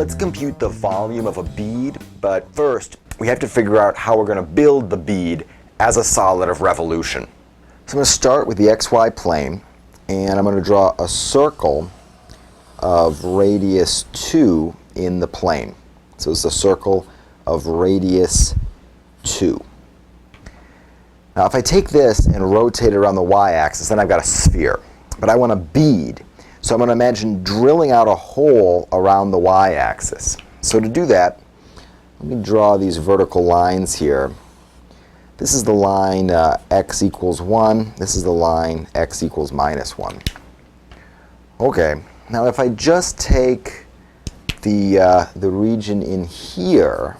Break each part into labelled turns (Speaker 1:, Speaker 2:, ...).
Speaker 1: Let's compute the volume of a bead, but first we have to figure out how we're going to build the bead as a solid of revolution. So I'm going to start with the xy plane, and I'm going to draw a circle of radius 2 in the plane. So it's a circle of radius 2. Now if I take this and rotate it around the y-axis, then I've got a sphere. But I want a bead. So I'm going to imagine drilling out a hole around the y-axis. So to do that, let me draw these vertical lines here. This is the line x equals 1. This is the line x equals minus 1. Okay, now if I just take the region in here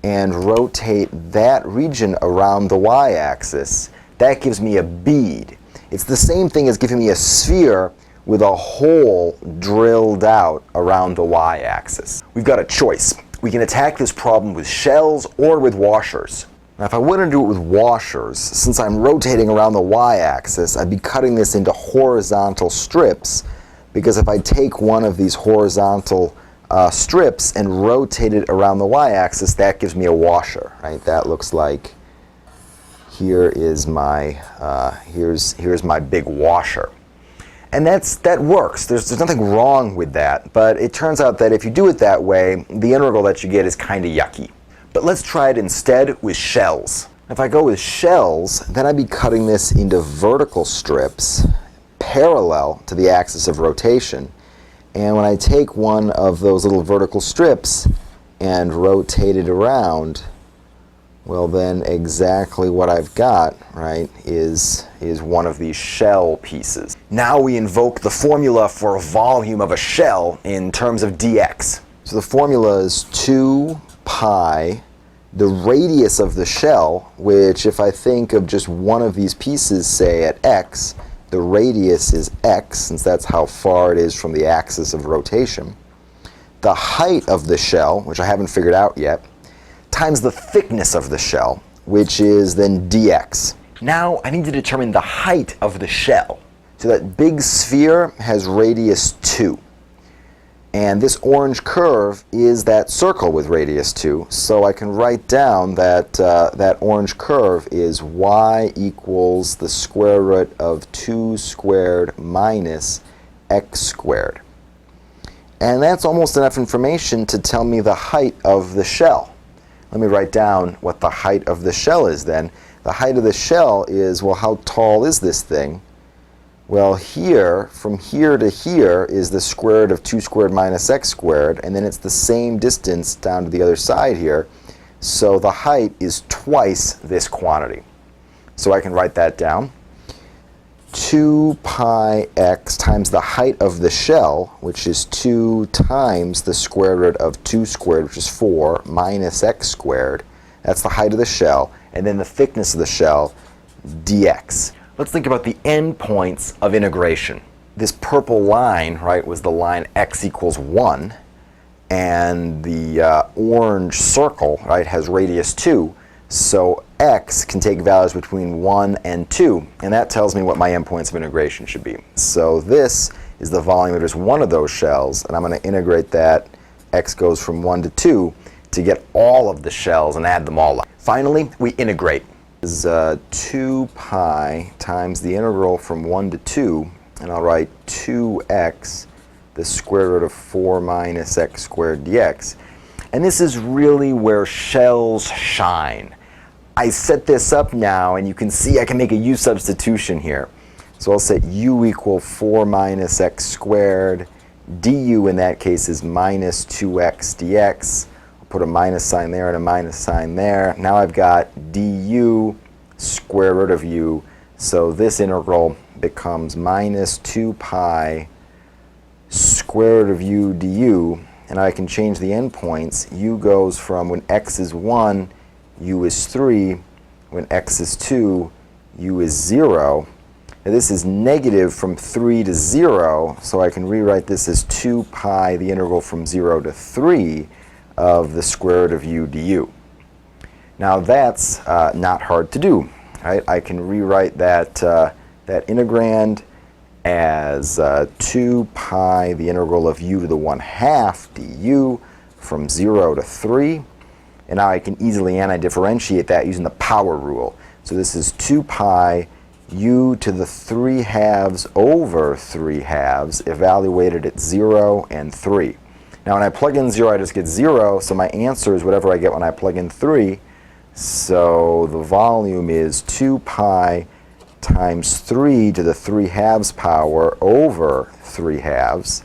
Speaker 1: and rotate that region around the y-axis, that gives me a bead. It's the same thing as giving me a sphere with a hole drilled out around the y-axis. We've got a choice. We can attack this problem with shells or with washers. Now if I want to do it with washers, since I'm rotating around the y-axis, I'd be cutting this into horizontal strips, because if I take one of these horizontal strips and rotate it around the y-axis, that gives me a washer, right? That looks like here is my here's my big washer, and that works. There's nothing wrong with that, but it turns out that if you do it that way, the integral that you get is kind of yucky. But let's try it instead with shells. If I go with shells, then I'd be cutting this into vertical strips parallel to the axis of rotation. And when I take one of those little vertical strips and rotate it around, well then exactly what I've got, right, is one of these shell pieces. Now we invoke the formula for a volume of a shell in terms of dx. So the formula is 2 pi, the radius of the shell, which if I think of just one of these pieces, say at x, the radius is x, since that's how far it is from the axis of rotation. The height of the shell, which I haven't figured out yet, times the thickness of the shell, which is then dx. Now I need to determine the height of the shell. So that big sphere has radius 2. And this orange curve is that circle with radius 2. So I can write down that that orange curve is y equals the square root of 2 squared minus x squared. And that's almost enough information to tell me the height of the shell. Let me write down what the height of the shell is then. The height of the shell is, well, how tall is this thing? Well, here, from here to here, is the square root of 2 squared minus x squared, and then it's the same distance down to the other side here. So the height is twice this quantity. So I can write that down. 2 pi x times the height of the shell, which is 2 times the square root of 2 squared, which is 4, minus x squared. That's the height of the shell. And then the thickness of the shell, dx. Let's think about the endpoints of integration. This purple line, right, was the line x equals 1. And the orange circle, right, has radius 2. So x can take values between 1 and 2, and that tells me what my endpoints of integration should be. So this is the volume of just one of those shells, and I'm going to integrate that. X goes from 1 to 2 to get all of the shells and add them all up. Finally, we integrate. This is 2 pi times the integral from 1 to 2, and I'll write 2x, the square root of 4 minus x squared dx. And this is really where shells shine. I set this up now, and you can see I can make a u-substitution here. So I'll set u equal 4 minus x squared. Du in that case is minus 2x dx. I'll put a minus sign there and a minus sign there. Now I've got du square root of u. So this integral becomes minus 2 pi square root of u du. And I can change the endpoints. U goes from when x is 1, u is 3. When x is 2, u is 0. Now this is negative from 3 to 0, so I can rewrite this as 2 pi, the integral from 0 to 3 of the square root of u du. Now that's not hard to do, right? I can rewrite that integrand as 2 pi the integral of u to the 1/2 du from 0 to 3. And now I can easily anti-differentiate that using the power rule. So this is 2 pi u to the 3/2 over 3/2 evaluated at 0 and 3. Now when I plug in 0, I just get 0, so my answer is whatever I get when I plug in 3. So the volume is 2 pi times 3 to the 3/2 power over 3/2.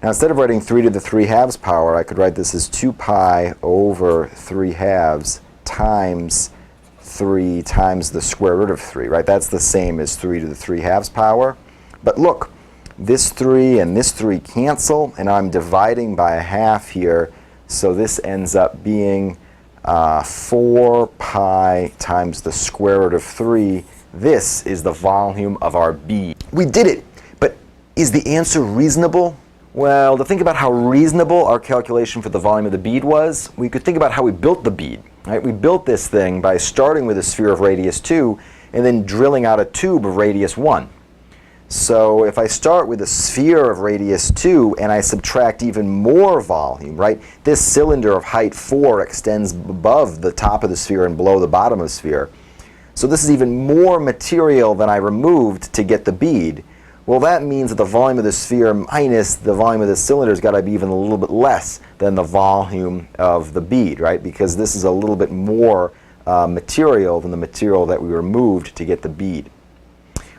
Speaker 1: Now instead of writing 3 to the 3/2 power, I could write this as 2 pi over 3/2 times 3 times the square root of 3, right? That's the same as 3 to the 3/2 power. But look, this 3 and this 3 cancel, and I'm dividing by a half here, so this ends up being 4 pi times the square root of 3. This is the volume of our bead. We did it, but is the answer reasonable? Well, to think about how reasonable our calculation for the volume of the bead was, we could think about how we built the bead. Right? We built this thing by starting with a sphere of radius 2 and then drilling out a tube of radius 1. So if I start with a sphere of radius 2 and I subtract even more volume, right? This cylinder of height 4 extends above the top of the sphere and below the bottom of the sphere. So this is even more material than I removed to get the bead. Well, that means that the volume of the sphere minus the volume of the cylinder has got to be even a little bit less than the volume of the bead, right? Because this is a little bit more material than the material that we removed to get the bead.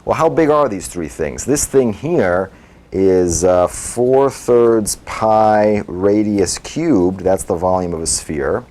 Speaker 1: Well, how big are these three things? This thing here is 4/3 pi radius cubed. That's the volume of a sphere.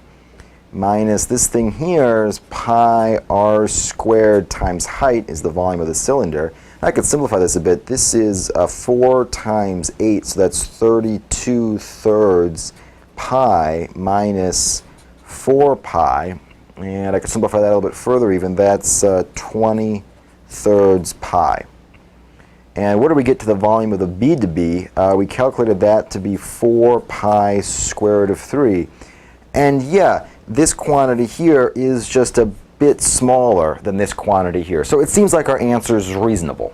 Speaker 1: Minus this thing here is pi r squared times height is the volume of the cylinder. I could simplify this a bit. This is 4 times 8, so that's 32/3 pi minus 4 pi. And I could simplify that a little bit further even. That's 20/3 pi. And what do we get to the volume of the bead to be? We calculated that to be 4 pi square root of 3. And yeah, this quantity here is just a bit smaller than this quantity here. So it seems like our answer is reasonable.